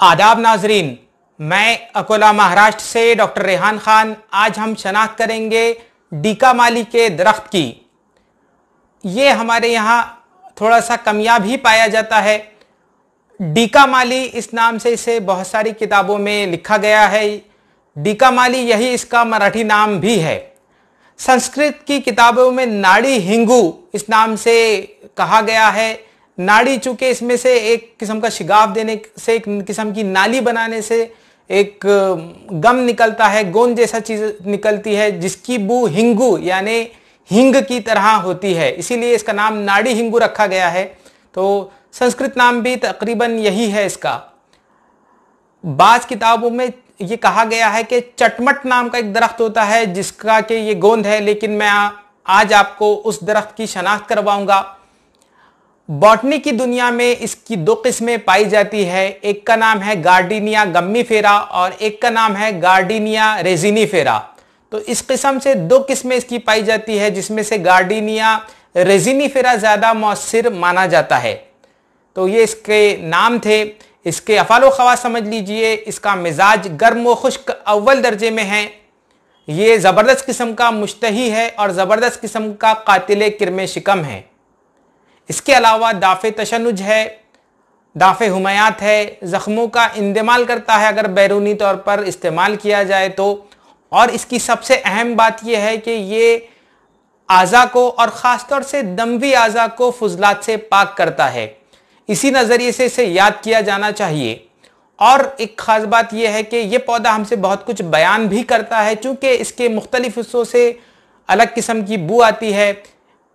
आदाब नाजरीन, मैं अकोला महाराष्ट्र से डॉक्टर रेहान खान। आज हम शनाख्त करेंगे डीका माली के दरख्त की। ये हमारे यहाँ थोड़ा सा कमियां भी पाया जाता है। डीका माली इस नाम से इसे बहुत सारी किताबों में लिखा गया है। डीका माली यही इसका मराठी नाम भी है। संस्कृत की किताबों में नाड़ी हिंगू इस नाम से कहा गया है। नाड़ी चूंकि इसमें से एक किस्म का शिगाफ देने से, एक किस्म की नाली बनाने से एक गम निकलता है, गोंद जैसा चीज निकलती है, जिसकी बू हिंगू यानी हिंग की तरह होती है, इसीलिए इसका नाम नाड़ी हिंगू रखा गया है। तो संस्कृत नाम भी तकरीबन यही है इसका। बाज किताबों में ये कहा गया है कि चटमट नाम का एक दरख्त होता है जिसका कि ये गोंद है, लेकिन मैं आज आपको उस दरख्त की शनाख्त करवाऊंगा। बॉटनी की दुनिया में इसकी दो किस्में पाई जाती है। एक का नाम है गार्डिनिया गम्मीफेरा और एक का नाम है गार्डिनिया रेजिनीफेरा। तो इस किस्म से दो किस्में इसकी पाई जाती है, जिसमें से गार्डिनिया रेजिनीफेरा ज्यादा मौसर माना जाता है। तो ये इसके नाम थे। इसके अफाल व खवास समझ लीजिए। इसका मिजाज गर्म व खुश्क अव्वल दर्जे में है। ये जबरदस्त किस्म का मुश्तही है और जबरदस्त किस्म का कातिल किरमे शिकम है। इसके अलावा दाफ़े तशन्नुज है, दाफ़े हुमायात है, ज़ख्मों का इंदमाल करता है अगर बैरूनी तौर पर इस्तेमाल किया जाए तो। और इसकी सबसे अहम बात यह है कि ये आज़ा को और ख़ास तौर से दमवी आज़ा को फुजलात से पाक करता है। इसी नज़रिए से इसे याद किया जाना चाहिए। और एक ख़ास बात यह है कि यह पौधा हमसे बहुत कुछ बयान भी करता है, चूँकि इसके मुख्तलिफ हिस्सों से अलग किस्म की बू आती है।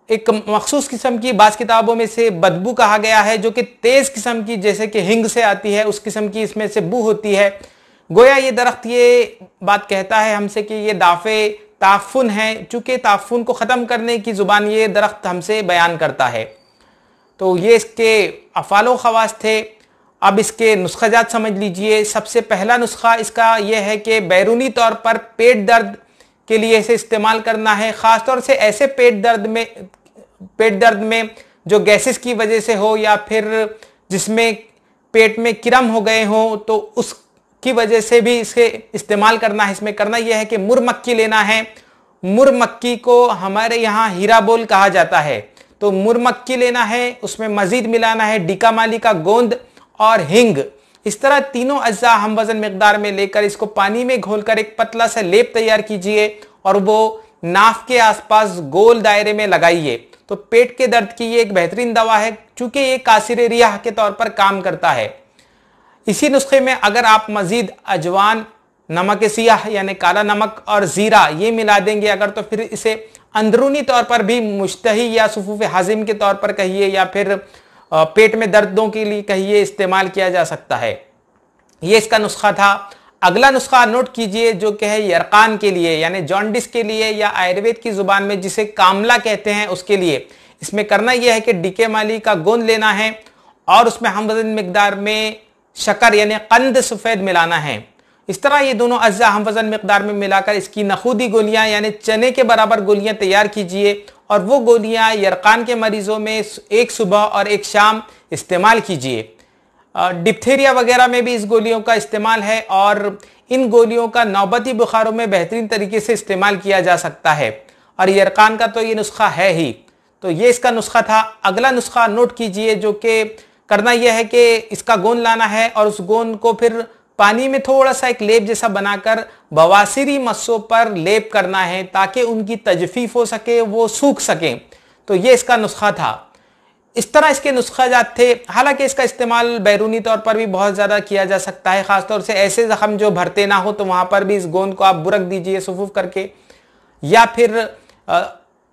एक मखसूस किस्म की बाज़ किताबों में से बदबू कहा गया है, जो कि तेज़ किस्म की जैसे कि हिंग से आती है, उस किस्म की इसमें से बू होती है। गोया ये दरख्त ये बात कहता है हमसे कि ये दाफ़े ताफ़ुन है, चूँकि ताफ़ुन को ख़त्म करने की ज़ुबान ये दरख्त हमसे बयान करता है। तो ये इसके अफ़ाल व ख़वास थे। अब इसके नुस्ख़ाजात समझ लीजिए। सबसे पहला नुस्खा इसका यह है कि बैरूनी तौर पर पेट दर्द के लिए इसे इस्तेमाल करना है। ख़ास तौर से ऐसे पेट दर्द में जो गैसेस की वजह से हो या फिर जिसमें पेट में किरम हो गए हों, तो उसकी वजह से भी इसे इस्तेमाल करना है। इसमें करना यह है कि मुरमक्की लेना है। मुरमक्की को हमारे यहाँ हीरा बोल कहा जाता है। तो मुरमक्की लेना है, उसमें मज़ीद मिलाना है डीका माली का गोंद और हिंग। इस तरह तीनों अज्जा हम वजन मिकदार में लेकर इसको पानी में घोलकर एक पतला सा लेप तैयार कीजिए और वो नाफ के आसपास गोल दायरे में लगाइए। तो पेट के दर्द की ये एक बेहतरीन दवा है, चूंकि ये कासिर रियाह के तौर पर काम करता है। इसी नुस्खे में अगर आप मजीद अजवान, नमक सियाह यानी काला नमक और ज़ीरा ये मिला देंगे अगर, तो फिर इसे अंदरूनी तौर पर भी मुश्तही या सुफूफ हाजिम के तौर पर कहिए या फिर पेट में दर्दों के लिए कहिए, इस्तेमाल किया जा सकता है। ये इसका नुस्खा था। अगला नुस्खा नोट कीजिए, जो कि है यरकान के लिए यानी जॉन्डिस के लिए, या आयुर्वेद की जुबान में जिसे कामला कहते हैं उसके लिए। इसमें करना यह है कि डीके माली का गोंद लेना है और उसमें हम वजन मिकदार में शक्कर यानी कंद सफ़ेद मिलाना है। इस तरह ये दोनों अज्जा हम वजन मिकदार में मिलाकर इसकी नखूदी गोलियां यानी चने के बराबर गोलियां तैयार कीजिए और वो गोलियां यरकान के मरीजों में एक सुबह और एक शाम इस्तेमाल कीजिए। डिप्थेरिया वगैरह में भी इस गोलियों का इस्तेमाल है और इन गोलियों का नौबती बुखारों में बेहतरीन तरीके से इस्तेमाल किया जा सकता है। और यरकान का तो ये नुस्खा है ही। तो ये इसका नुस्खा था। अगला नुस्खा नोट कीजिए, जो कि करना यह है कि इसका गोंद लाना है और उस गोंद को फिर पानी में थोड़ा सा एक लेप जैसा बनाकर बवासीरी मस्सों पर लेप करना है, ताकि उनकी तजफीफ हो सके, वो सूख सकें। तो ये इसका नुस्खा था। इस तरह इसके नुस्खाजात थे। हालांकि इसका इस्तेमाल बैरूनी तौर पर भी बहुत ज़्यादा किया जा सकता है, ख़ासतौर से ऐसे ज़ख्म जो भरते ना हो, तो वहाँ पर भी इस गोंद को आप बुरक दीजिए सुफूफ करके। या फिर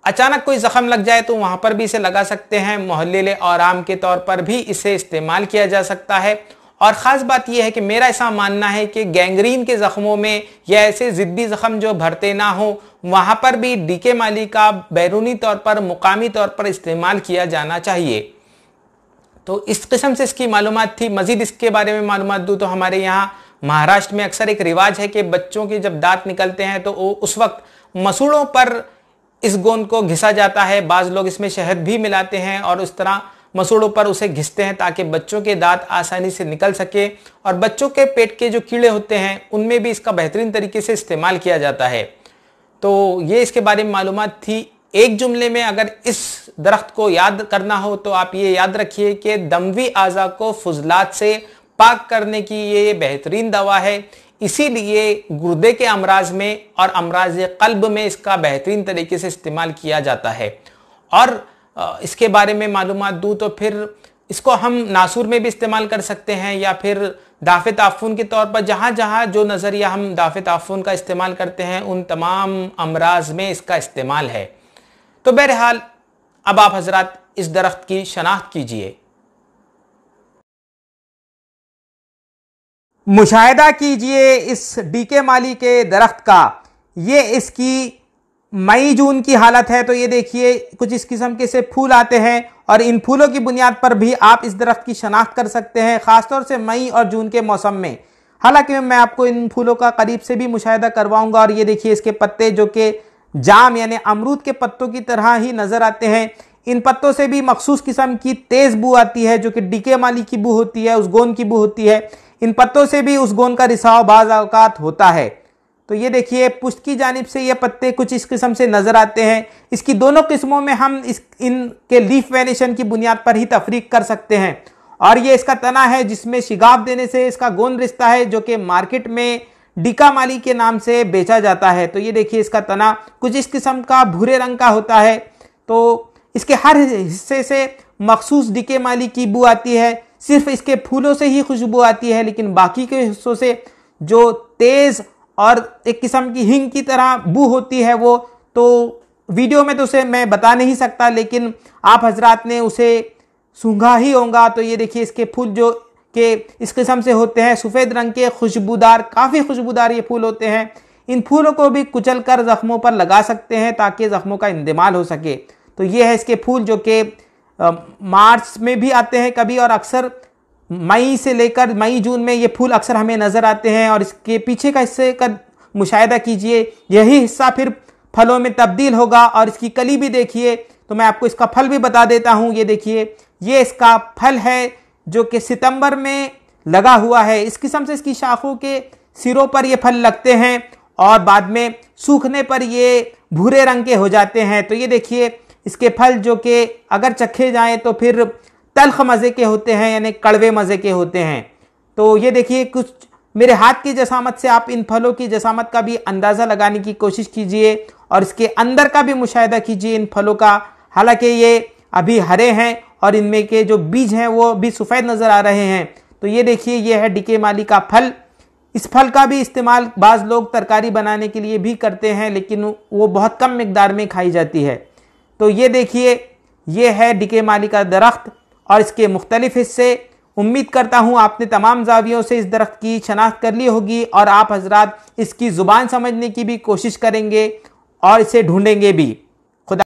अचानक कोई ज़ख्म लग जाए तो वहाँ पर भी इसे लगा सकते हैं। मुहल्लिल आराम के तौर पर भी इसे इस्तेमाल किया जा सकता है। और ख़ास बात यह है कि मेरा ऐसा मानना है कि गैंग्रीन के ज़ख्मों में या ऐसे ज़िद्दी ज़ख्म जो भरते ना हो, वहाँ पर भी डीके माली का बैरूनी तौर पर, मुकामी तौर पर इस्तेमाल किया जाना चाहिए। तो इस किस्म से इसकी मालूमात थी। मज़ीद इसके बारे में मालूमात दूँ तो हमारे यहाँ महाराष्ट्र में अक्सर एक रिवाज है कि बच्चों के जब दांत निकलते हैं तो उस वक्त मसूड़ों पर इस गोंद को घिसा जाता है। बाज़ लोग इसमें शहद भी मिलाते हैं और उस तरह मसूड़ों पर उसे घिसते हैं ताकि बच्चों के दांत आसानी से निकल सके, और बच्चों के पेट के जो कीड़े होते हैं उनमें भी इसका बेहतरीन तरीके से इस्तेमाल किया जाता है। तो ये इसके बारे में मालूमात थी। एक जुमले में अगर इस दरख्त को याद करना हो तो आप ये याद रखिए कि दमवी आज़ा को फुजलात से पाक करने की ये बेहतरीन दवा है। इसीलिए गुर्दे के अमराज में और अमराज कल्ब में इसका बेहतरीन तरीके से इस्तेमाल किया जाता है। और इसके बारे में मालूमात दूँ तो फिर इसको हम नासूर में भी इस्तेमाल कर सकते हैं, या फिर दाफ़े ताफ़ून के तौर पर जहाँ जहाँ जो नज़रिया हम दाफ़े ताफ़ून का इस्तेमाल करते हैं उन तमाम अमराज में इसका इस्तेमाल है। तो बहरहाल अब आप हजरात इस दरख्त की शनाख्त कीजिए। मुशाहिदा कीजिए इस डीके माली के दरख्त का। ये इसकी मई जून की हालत है। तो ये देखिए कुछ इस किस्म के से फूल आते हैं, और इन फूलों की बुनियाद पर भी आप इस दरख्त की शनाख्त कर सकते हैं, ख़ासतौर से मई और जून के मौसम में। हालांकि मैं आपको इन फूलों का करीब से भी मुशाहिदा करवाऊंगा। और ये देखिए इसके पत्ते जो कि जाम यानी अमरूद के पत्तों की तरह ही नज़र आते हैं। इन पत्तों से भी मखसूस किस्म की तेज़ बू आती है जो कि डीके माली की बू होती है, उसगोन की बू होती है। इन पत्तों से भी उसगोन का रिसाव बाज़ औक़ात होता है। तो ये देखिए पुष्ट की जानिब से ये पत्ते कुछ इस किस्म से नज़र आते हैं। इसकी दोनों किस्मों में हम इनके लीफ वेनेशन की बुनियाद पर ही तफरीक कर सकते हैं। और ये इसका तना है जिसमें शिगाब देने से इसका गोंद रिश्ता है, जो कि मार्केट में डीका माली के नाम से बेचा जाता है। तो ये देखिए इसका तना कुछ इस किस्म का भूरे रंग का होता है। तो इसके हर हिस्से से मखसूस डीके माली की बू आती है। सिर्फ इसके फूलों से ही खुशबू आती है, लेकिन बाकी के हिस्सों से जो तेज़ और एक किस्म की हिंग की तरह बू होती है वो तो वीडियो में तो उसे मैं बता नहीं सकता, लेकिन आप हजरात ने उसे सूंघा ही होगा। तो ये देखिए इसके फूल जो कि इस किस्म से होते हैं, सफ़ेद रंग के, खुशबूदार, काफ़ी खुशबूदार ये फूल होते हैं। इन फूलों को भी कुचल कर ज़ख्मों पर लगा सकते हैं ताकि ज़ख्मों का इंदिमाल हो सके। तो ये है इसके फूल जो कि मार्च में भी आते हैं कभी, और अक्सर मई से लेकर मई जून में ये फूल अक्सर हमें नज़र आते हैं। और इसके पीछे का हिस्से का मुशाहिदा कीजिए, यही हिस्सा फिर फलों में तब्दील होगा। और इसकी कली भी देखिए, तो मैं आपको इसका फल भी बता देता हूँ। ये देखिए ये इसका फल है जो कि सितंबर में लगा हुआ है। इस किस्म से इसकी शाखों के सिरों पर ये फल लगते हैं और बाद में सूखने पर ये भूरे रंग के हो जाते हैं। तो ये देखिए इसके फल जो कि अगर चखे जाएं तो फिर तल्ख मज़े के होते हैं, यानी कड़वे मज़े के होते हैं। तो ये देखिए कुछ मेरे हाथ की जसामत से आप इन फलों की जसामत का भी अंदाज़ा लगाने की कोशिश कीजिए, और इसके अंदर का भी मुशाहिदा कीजिए इन फलों का। हालांकि ये अभी हरे हैं और इनमें के जो बीज हैं वो भी सफ़ेद नज़र आ रहे हैं। तो ये देखिए ये है डीके माली का फल। इस फल का भी इस्तेमाल बाज़ लोग तरकारी बनाने के लिए भी करते हैं, लेकिन वो बहुत कम मिकदार में खाई जाती है। तो ये देखिए ये है डीके माली का दरख्त और इसके मुख्तलिफ हिस्से। उम्मीद करता हूँ आपने तमाम जावियों से इस दरख्त की शनाख्त कर ली होगी, और आप हजरात इसकी ज़ुबान समझने की भी कोशिश करेंगे और इसे ढूंढेंगे भी।